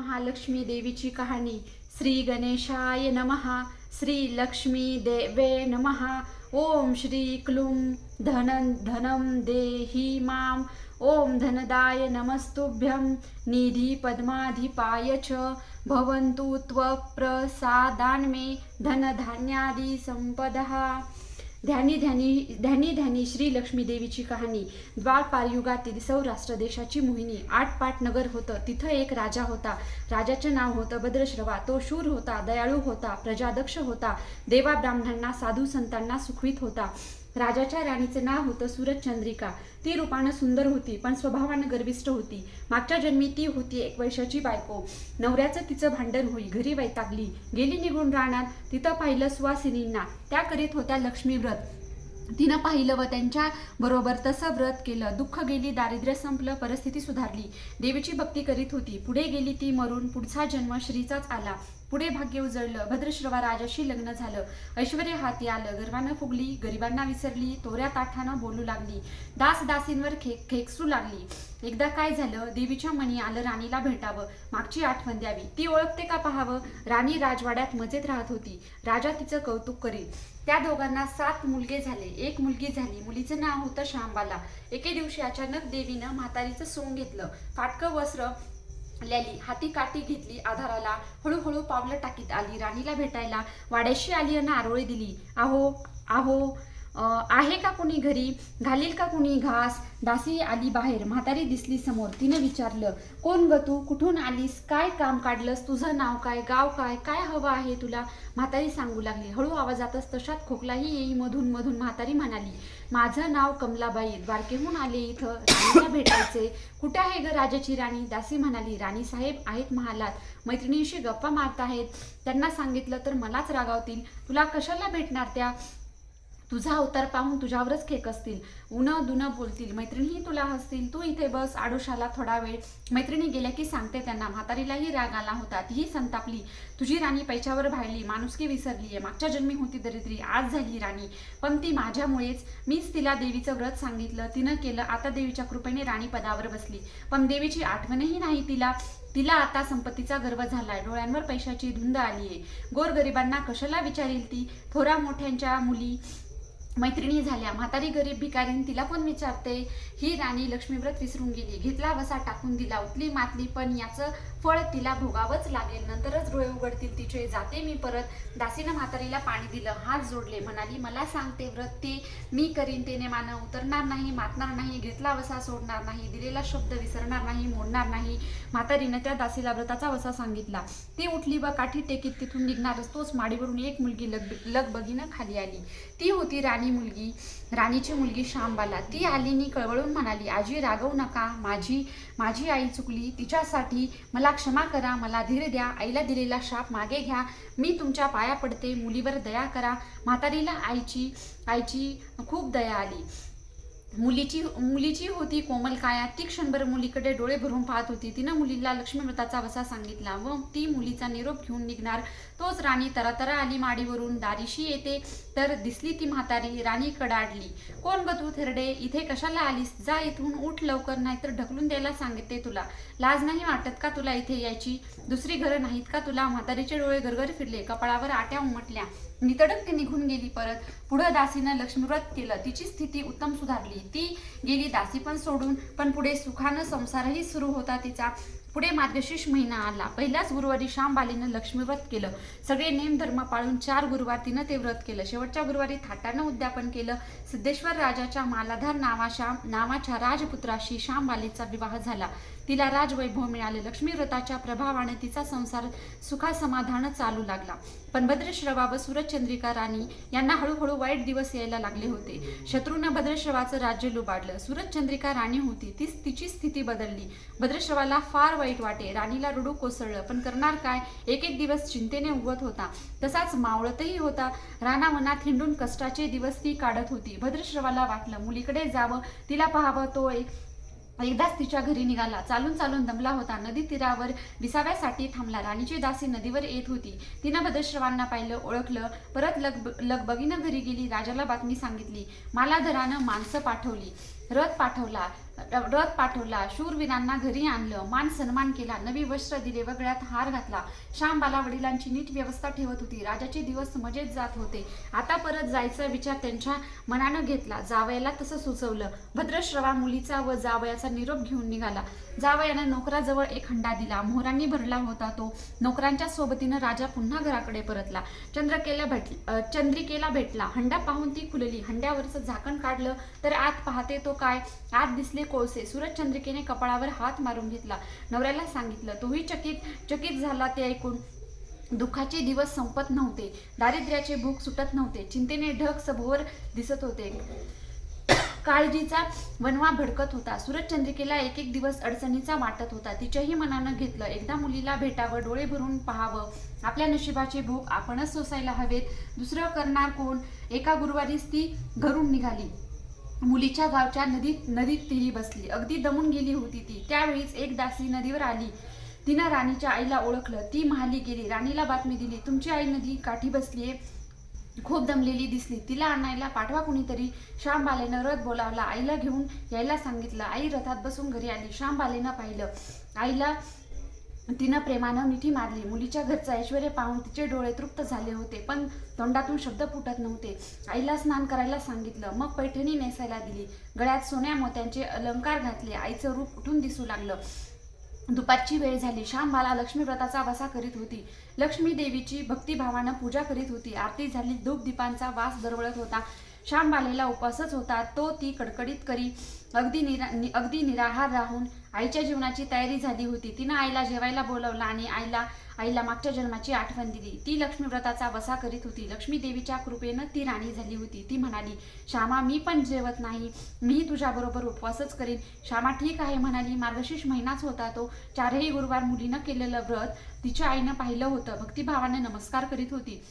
महालक्ष्मी देवीची कहाणी। श्री गणेशाय नमः। श्री लक्ष्मी देवे नमः। ओम श्री क्लूं धनं देहि मां। ओम धनदाय नमस्तुभ्यं। निधि पद्माधिपाय च भवन्तु त्वप्रसादान्मे धनधान्यादि संपदः। ध्यानी ध्यानी ध्यानी ध्यानी श्री लक्ष्मी देवीची कहाणी। द्वापार युगातील सौराष्ट्र देशाची मोहिनी 8 पाट नगर होतं। तिथं एक राजा होता। राजाचे नाव होतं भद्रश्रवा। तो शूर होता, दयाळू होता, प्रजादक्ष होता, देवा ब्राह्मणांना साधू संतांना सुखवीत होता। राजाच्या राणीचे नाव होतं सूरजचंद्रिका। ती रूपानं सुंदर होती, पण स्वभावानं गर्विष्ठ होती। मागच्या जन्मी ती होती एक वैश्याची बायको। नवऱ्याचं तिचं भांडण होई, घरी वैतागली, गेली निघून रानात। तिथं पाहिलं सुवासिनींना, त्या करीत होत्या लक्ष्मी व्रत। तिनं पाहिलं व त्यांच्या बरोबर तसं व्रत केलं। दुःख गेली, दारिद्र्य संपलं, परिस्थिती सुधारली। देवीची भक्ती करीत होती। पुढे गेली ती मरून, पुढचा जन्म श्रीचाच आला। पुढे भाग्य उजळलं, भद्रश्रवा राजाशी लग्न झालं, ऐश्वर्य हाती आलं, गर्वानं फुगली, गरिबांना विसरली, तोऱ्या ताठानं बोलू लागली, दास दासींवर खेकसू लागली। एकदा काय झालं, देवीच्या मनी आलं राणीला भेटावं, मागची आठवण द्यावी, ती ओळखते का पाहावं। राणी राजवाड्यात मजेत राहत होती। राजा तिचं कौतुक करी। त्या दोघांना 7 मुलगे झाले, एक मुलगी झाली। मुलीचं नाव होतं शांबाला। एके दिवशी अचानक देवीनं म्हातारीचं सोंग घेतलं, फाटकं वस्त्र ल्याली, हाती काठी घेतली आधाराला, हळूहळू पावलं टाकीत आली राणीला भेटायला। वाड्याशी आली आणि आरोळी दिली। आहो आहो आहे का कुणी घरी, घालील का कुणी घास। दासी आली बाहेर, म्हातारी दिसली समोर। तिने विचारलं, कोण ग तू, कुठून आलीस, काय काम काढलंस, तुझं नाव काय, गाव काय, काय हवं आहे तुला। म्हातारी सांगू लागली। हळू आवाजातच तशात खोकलाही येई मधून मधून। म्हातारी म्हणाली, माझं नाव कमलाबाई, द्वारकेहून आले इथं राणीला भेटायचे। कुठे आहे ग राजाची राणी। दासी म्हणाली, राणी साहेब आहेत महालात, मैत्रिणीशी गप्पा मारताहेत, त्यांना सांगितलं तर मलाच रागावतील, तुला कशाला भेटणार त्या, तुझा अवतार पाहून तुझ्यावरच खेक असतील, उनं दुनं बोलतील, मैत्रिणीही तुला हसतील, तू इथे बस आडोशाला थोडा वेळ। मैत्रिणी गेल्या की सांगते त्यांना। म्हातारीलाही राग आला होता, तीही संतापली। तुझी राणी पैशावर भाळली, माणुसकी विसरलीये, मागच्या जन्मी होती दरिद्री, आज झाली राणी, पण ती माझ्यामुळेच। मीच तिला देवीचं व्रत सांगितलं, तिनं केलं, आता देवीच्या कृपेने राणी पदावर बसली, पण देवीची आठवणही नाही तिला। तिला आता संपत्तीचा गर्व झालाय, डोळ्यांवर पैशाची धुंद आलीये, गोरगरिबांना कशाला विचारेल ती। थोरा मोठ्यांच्या मुली मैत्रिणी झाल्या, म्हातारी गरीब भिकारीन तिला पण विचारते। ही राणी लक्ष्मीव्रत विसरून गेली, घेतला वसा टाकून दिला, उतली मातली, पण याचं फळ तिला भोगावंच लागेल, नंतरच डोळे उघडतील तिचे, जाते मी परत। दासीनं म्हातारीला पाणी दिलं, हात जोडले, म्हणाली, मला सांगते व्रत ते मी करीन, ते नेमानं उतरणार नाही, मातणार नाही, घेतला वसा सोडणार नाही, दिलेला शब्द विसरणार नाही, मोडणार नाही। म्हातारीनं त्या दासीला व्रताचा वसा सांगितला। ती उठली व काठी टेकीत तिथून निघणारच तोच माडीवरून एक मुलगी लगबगीनं खाली आली। ती होती राणीची मुलगी शांबाला। ती आलीनी कळवळून म्हणाली, आजी रागवू नका, माझी आई चुकली, तिच्यासाठी मला क्षमा करा, मला धीर द्या, आईला दिलेला शाप मागे घ्या, मी तुमच्या पाया पडते, मुलीवर दया करा। म्हातारीला आईची खूप दया आली। मुलीची होती कोमल काया, ती क्षणभर मुलीकडे डोळे भरून पाहत होती। तिनं मुलीला लक्ष्मीव्रताचा वसा सांगितला व ती मुलीचा निरोप घेऊन निघणार तोच राणी तरातरा आली माडीवरून। दारीशी येते तर दिसली ती म्हातारी। राणी कडाडली, कोण ग तू थेरडे, इथे कशाला आलीस, जा इथून, उठ लवकर, नाहीतर ढकलून द्यायला सांगते तुला, लाज नाही वाटत का तुला इथे यायची, दुसरी घरं नाहीत का तुला। म्हातारीचे डोळे गरगर फिरले, कपाळावर आट्या उमटल्या, नितडक ती निघून गेली परत। पुढं दासीनं लक्ष्मीव्रत केलं, तिची स्थिती उत्तम सुधारली, ती गेली दासी पण सोडून, पण पुढे सुखानं संसारही सुरू होता तिचा। पुढे मार्गशीर्ष महिना आला, पहिल्याच गुरुवारी शांबालीनं लक्ष्मीव्रत केलं। सगळे नेमधर्म पाळून 4 गुरुवार तिनं ते व्रत केलं। शेवटच्या गुरुवारी थाटानं उद्यापन केलं। सिद्धेश्वर राजाच्या मालाधार नावाच्या राजपुत्राशी शांबालीचा विवाह झाला। तिला राजवैभव मिळाले। लक्ष्मीव्रताच्या प्रभावाने तिचा संसार सुखासमाधान चालू लागला। पण भद्रश्रवा व सूरजचंद्रिका राणी यांना हळूहळू वाईट दिवस यायला लागले होते। शत्रूनं भद्रश्रवाचं राज्य लुबाडलं। सूरजचंद्रिका राणी होती, तिची स्थिती बदलली। भद्रश्रवाला फार वाईट वाटे, राणीला रडू कोसळलं, पण करणार काय, एक एक दिवस चिंतेने उगवत होता, तसाच मावळतही होता। रानावनात हिंडून कष्टाचे दिवस ती काढत होती। भद्रश्रवाला वाटलं मुलीकडे जावं, तिला पाहावं। तो एकदाच तिच्या घरी निघाला। चालून चालून दमला होता, नदी तीरावर विसाव्यासाठी थांबला। राणीची दासी नदीवर येत होती, तिनं भद्रश्रवांना पाहिलं, ओळखलं, परत लगबगीनं घरी गेली, राजाला बातमी सांगितली, मालाधरानं माणसं पाठवली, रथ पाठवला, शूरवीरांना घरी आणलं, मान सन्मान केला, नवी वस्त्र दिले व गळ्यात हार घातला. श्यामबाला वडिलांची नीट व्यवस्था ठेवत होती. राजाचे दिवस मजेत जात होते. आता परत जायचा विचार त्यांच्या मनानं घेतला. जावयाला तसं सुचवलं. भद्रश्रवा मुलीचा व जावयाचा निरोप घेऊन निघाला. जावयानं नोकराजवळ एक हंडा दिला. मोहरांनी भरला होता तो. नोकरांच्या सोबतीनं राजा पुन्हा घराकडे परतला. चंद्रिकेला भेटला. हंडा पाहून ती खुलली. हंड्यावरचं झाकण काढलं तर आत पाहते तो काय, आत दिसले कोळसे. सूरज चंद्रिकेने कपाळावर हात मारून घेतला. नवऱ्याला सांगितलं. तोही चकित झाला ते ऐकून. दुःखाचे दिवस संपत नव्हते. दारिद्र्याचे भूक सुटत नव्हते. चिंतेने ढग सभोवर दिसत होते. काळजीचा वणवा भडकत होता. सूरज चंद्रिकेला एक एक दिवस अडचणीचा वाटत होता. तिच्याही मनानं घेतलं, एकदा मुलीला भेटावं, डोळे भरून पाहावं. आपल्या नशिबाची भूक आपणच सोसायला हवेत, दुसरं करणार कोण. एका गुरुवारीच ती घरून निघाली. मुलीच्या गावच्या नदीत तिही बसली. अगदी दमून गेली होती ती. त्यावेळीच एक दासी नदीवर आली. तिनं राणीच्या आईला ओळखलं. ती महाली गेली. राणीला बातमी दिली. तुमची आई नदी काठी बसलीये, खूप दमलेली दिसली. तिला आणायला पाठवा कुणीतरी. श्यामबालेनं रथ बोलावला. आईला घेऊन यायला सांगितलं. आई रथात बसून घरी आली. श्यामबालेनं पाहिलं. आईला तिनं प्रेमानं मिठी मारली. मुलीच्या घरचं ऐश्वर्य पाहून तिचे डोळे तृप्त झाले होते, पण तोंडातून शब्द फुटत नव्हते. आईला स्नान करायला सांगितलं. मग पैठणी नेसायला दिली. गळ्यात सोन्या मोत्यांचे अलंकार घातले. आईचं रूप उठून दिसू लागलं. दुपारची वेळ झाली. श्यामबाला लक्ष्मी व्रताचा वसा करीत होती. लक्ष्मी देवीची भक्तिभावानं पूजा करीत होती. आरती झाली. धूप दीपांचा वास दरवळत होता. श्यामबालेला उपवासच होता. तो ती कडकडीत करी. अगदी निराहार राहून आईच्या जीवनाची तयारी झाली होती. तिनं आईला जेवायला बोलवलं आणि आईला मागच्या जन्माची आठवण दिली. ती लक्ष्मी व्रताचा वसा करीत होती. लक्ष्मी देवीच्या कृपेनं ती राणी झाली होती. ती म्हणाली, श्यामा मी पण जेवत नाही, मीही तुझ्याबरोबर उपवासच करीन. श्यामा ठीक आहे म्हणाली. मार्गशीर्ष महिनाच होता तो. 4ही गुरुवार मुलीनं केलेलं व्रत तिच्या आईनं पाहिलं होतं. भक्तिभावाने नमस्कार करीत होती,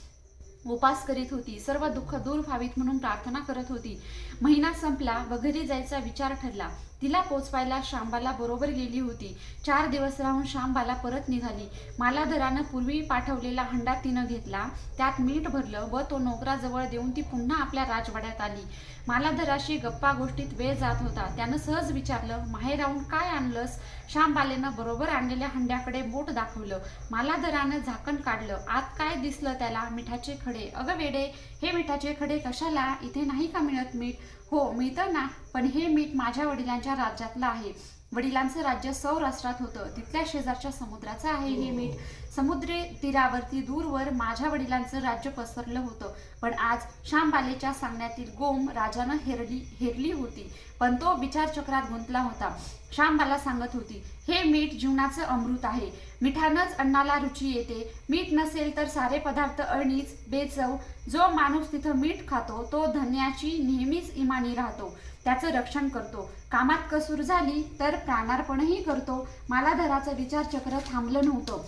उपास करीत होती. सर्व दुःख दूर व्हावीत म्हणून प्रार्थना करत होती. महिना संपला व घरी जायचा विचार ठरला. तिला पोचवायला श्यामबाला बरोबर गेली होती. 4 दिवस राहून श्यामबाला परत निघाली. मालाधरानं पूर्वी पाठवलेला हंडा तिनं घेतला. त्यात मीठ भरलं व तो नोकराजवळ देऊन ती पुन्हा आपल्या राजवाड्यात आली. मालाधराशी गप्पा गोष्टीत वेळ जात होता. त्यानं सहज विचारलं, माहेराहून काय आणलंस? श्यामबालेनं बरोबर आणलेल्या हंड्याकडे बोट दाखवलं. मालाधरानं झाकण काढलं. आत काय दिसलं त्याला? मिठाचे खडे. अगं वेडे, हे मिठाचे खडे कशाला? इथे नाही का मिळत मीठ? हो मिळतं ना, पण हे मीठ माझ्या वडिलांच्या राज्यातलं आहे. वडिलांचं राज्य सौराष्ट्रात होतं. तिथल्या शेजारच्या समुद्राचं आहे हे मीठ. समुद्र तीरावरती दूरवर माझ्या वडिलांचं राज्य पसरलं होतं. पण आज श्यामबालेच्या सांगण्यातील गोम राजानं हेरली होती, पण तो विचारचक्रात गुंतला होता. श्यामबाला सांगत होती, हे मीठ जीवनाचं अमृत आहे. मिठानंच अन्नाला रुची येते. मीठ नसेल तर सारे पदार्थ अळणीच, बेचव. जो माणूस तिथं मीठ खातो तो धन्याची नेहमीच इमानी राहतो, त्याचं रक्षण करतो. कामात कसूर झाली तर प्राणार्पणही करतो. मालाधराचं विचारचक्र थांबलं नव्हतं.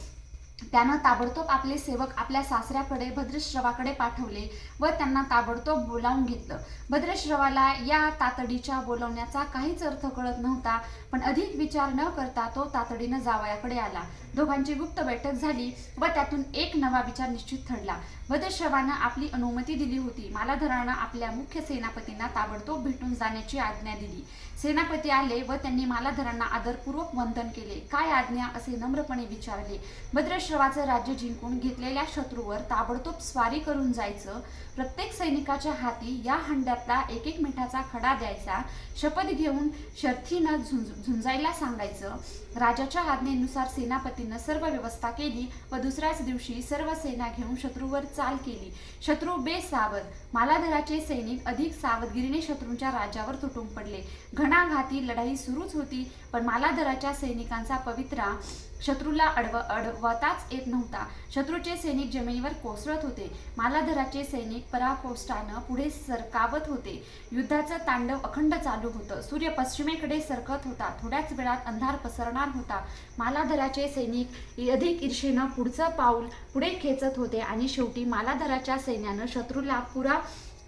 त्यानं ताबडतोब आपले सेवक आपल्या सासऱ्याकडे भद्रश्रवाकडे पाठवले व त्यांना ताबडतोब बोलावून घेतलं. भद्रश्रवाला या तातडीच्या बोलवण्याचा काहीच अर्थ कळत नव्हता, पण अधिक विचार न करता तो तातडीनं जावयाकडे आला. दोघांची गुप्त बैठक झाली व त्यातून एक नवा विचार निश्चित ठरला. भद्रश्रवानं आपली अनुमती दिली होती. मालाधरानं आपल्या मुख्य सेनापतींना ताबडतोब भेटून जाण्याची आज्ञा दिली. सेनापती आले व त्यांनी मालाधरांना आदरपूर्वक वंदन केले. काय आज्ञा असे नम्रपणे विचारले. भद्रश्रवाचं राज्य जिंकून घेतलेल्या शत्रूवर ताबडतोब स्वारी करून जायचं. प्रत्येक सैनिकाच्या हाती या हंड्यातला एक मिठाचा खडा द्यायचा. शपथ घेऊन शर्थीनं झुंजायला सांगायचं. राजाच्या आज्ञेनुसार सेनापतीनं सर्व व्यवस्था केली व दुसऱ्याच दिवशी सर्व सेना घेऊन शत्रूवर चाल केली. शत्रू बेसावध. मालाधराचे सैनिक अधिक सावधगिरीने शत्रूंच्या राज्यावर तुटून पडले. घणाघाती लढाई सुरूच होती, पण मालाधराच्या सैनिकांचा पवित्रा शत्रूला अडवताच येत नव्हता. शत्रूचे सैनिक जमिनीवर कोसळत होते. मालाधराचे सैनिक पराकोष्टानं पुढे सरकावत होते. युद्धाचं तांडव अखंड चालू होतं. सूर्य पश्चिमेकडे सरकत होता. थोड्याच वेळात अंधार पसरणार होता. मालाधराचे सैनिक अधिक ईर्षेनं पुढचं पाऊल पुढे खेचत होते आणि शेवटी मालाधराच्या सैन्यानं शत्रूला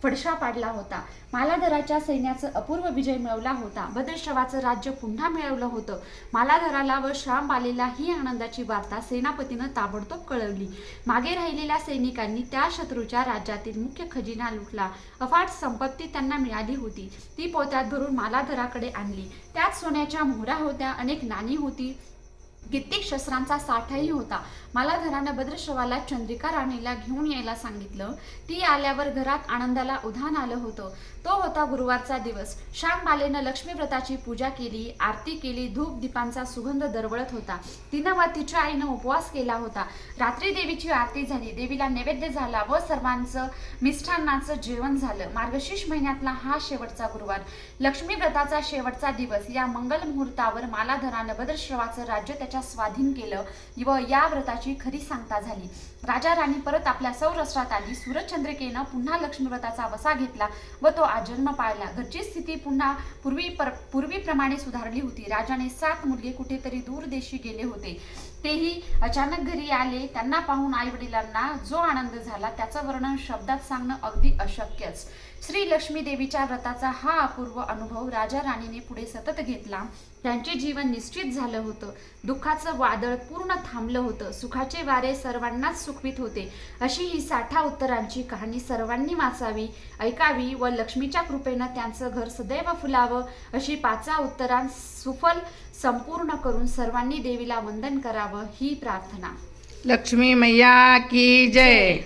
फडशा पाडला होता. मालाधराच्या सैन्याचा अपूर्व विजय मिळवला होता. भद्रश्रवाचं राज्य पुन्हा मिळवलं होतं. मालाधराला व श्यामबालेला ही आनंदाची वार्ता सेनापतीनं ताबडतोब कळवली. मागे राहिलेल्या सैनिकांनी त्या शत्रूच्या राज्यातील मुख्य खजिना लुटला. अफाट संपत्ती त्यांना मिळाली होती. ती पोत्यात भरून मालाधराकडे आणली. त्यात सोन्याच्या मोहऱ्या होत्या, अनेक नाणी होती, कित्येक शस्त्रांचा साठाही होता. मालाधरानं भद्रश्रवाला चंद्रिका राणीला घेऊन यायला सांगितलं. ती आल्यावर घरात आनंदाला उधाण आलं होतं. तो होता गुरुवारचा दिवस. श्यामबालेनं लक्ष्मी व्रताची पूजा केली, आरती केली, धूप दीपांचा सुगंध दरवळत होता. तिनं व तिच्या आईनं उपवास केला होता. रात्री देवीची आरती झाली, देवीला नैवेद्य झाला व सर्वांचं मिष्टान्नाचं जेवण झालं. मार्गशीर्ष महिन्यातला हा शेवटचा गुरुवार, लक्ष्मी व्रताचा शेवटचा दिवस. या मंगल मुहूर्तावर मालाधरानं भद्रश्रवाचं राज्य त्याच्या स्वाधीन केलं व या व्रताची खरी सांगता झाली. राजा राणी परत आपल्या सौराष्ट्रात आली. सूर्यचंद्रिकेनं पुन्हा लक्ष्मी व्रताचा वसा घेतला व तो आजन्म पाळला. घरची स्थिती पुन्हा पूर्वीप्रमाणे सुधारली होती. राजाने 7 मुलगे कुठेतरी दूरदेशी गेले होते. तेही अचानक घरी आले. त्यांना पाहून आई वडिलांना जो आनंद झाला त्याचं वर्णन शब्दात सांगणं अगदी अशक्यच. श्री लक्ष्मी देवीच्या व्रताचा हा अपूर्व अनुभव राजा राणीने पुढे सतत घेतला. त्यांचे जीवन निश्चित झालं होतं. दुःखाचं वादळ पूर्ण थांबलं होतं. सुखाचे वारे सर्वांनाच सुखवीत होते. अशी ही 60 उत्तरांची कहाणी सर्वांनी वाचावी, ऐकावी व लक्ष्मीच्या कृपेनं त्यांचं घर सदैव फुलावं अशी 5 उत्तरां सुफल संपूर्ण करून सर्वांनी देवीला वंदन करावं ही प्रार्थना. लक्ष्मी मैया की जय.